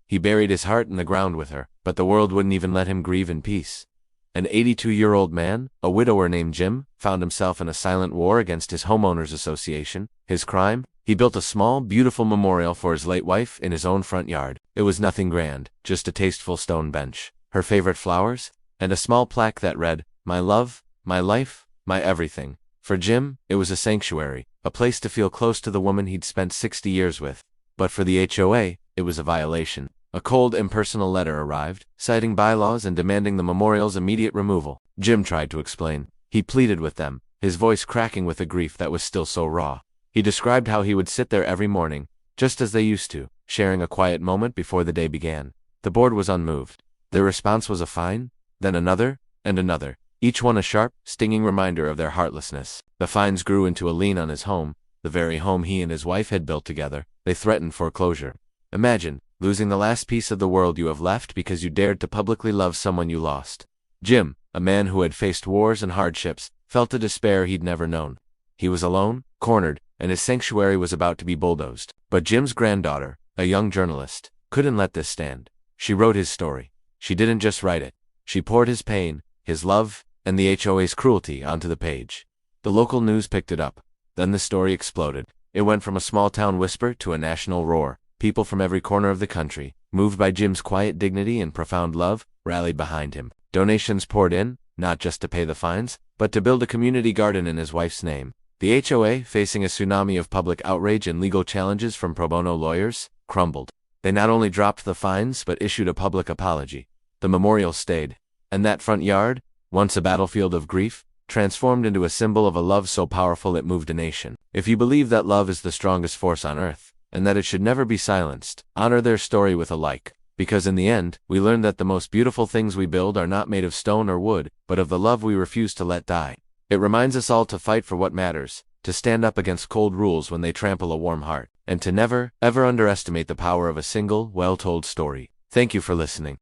He buried his heart in the ground with her, but the world wouldn't even let him grieve in peace. An 82-year-old man, a widower named Jim, found himself in a silent war against his homeowners association. His crime? He built a small, beautiful memorial for his late wife in his own front yard. It was nothing grand, just a tasteful stone bench, her favorite flowers, and a small plaque that read, "My love, my life, my everything." For Jim, it was a sanctuary, a place to feel close to the woman he'd spent 60 years with. But for the HOA, it was a violation. A cold, impersonal letter arrived, citing bylaws and demanding the memorial's immediate removal. Jim tried to explain. He pleaded with them, his voice cracking with a grief that was still so raw. He described how he would sit there every morning, just as they used to, sharing a quiet moment before the day began. The board was unmoved. Their response was a fine, then another, and another, each one a sharp, stinging reminder of their heartlessness. The fines grew into a lien on his home, the very home he and his wife had built together. They threatened foreclosure. Imagine losing the last piece of the world you have left because you dared to publicly love someone you lost. Jim, a man who had faced wars and hardships, felt a despair he'd never known. He was alone, cornered, and his sanctuary was about to be bulldozed. But Jim's granddaughter, a young journalist, couldn't let this stand. She wrote his story. She didn't just write it. She poured his pain, his love, and the HOA's cruelty onto the page. The local news picked it up. Then the story exploded. It went from a small-town whisper to a national roar. People from every corner of the country, moved by Jim's quiet dignity and profound love, rallied behind him. Donations poured in, not just to pay the fines, but to build a community garden in his wife's name. The HOA, facing a tsunami of public outrage and legal challenges from pro bono lawyers, crumbled. They not only dropped the fines but issued a public apology. The memorial stayed. And that front yard, once a battlefield of grief, transformed into a symbol of a love so powerful it moved a nation. If you believe that love is the strongest force on earth, and that it should never be silenced, honor their story with a like. Because in the end, we learn that the most beautiful things we build are not made of stone or wood, but of the love we refuse to let die. It reminds us all to fight for what matters, to stand up against cold rules when they trample a warm heart, and to never, ever underestimate the power of a single, well-told story. Thank you for listening.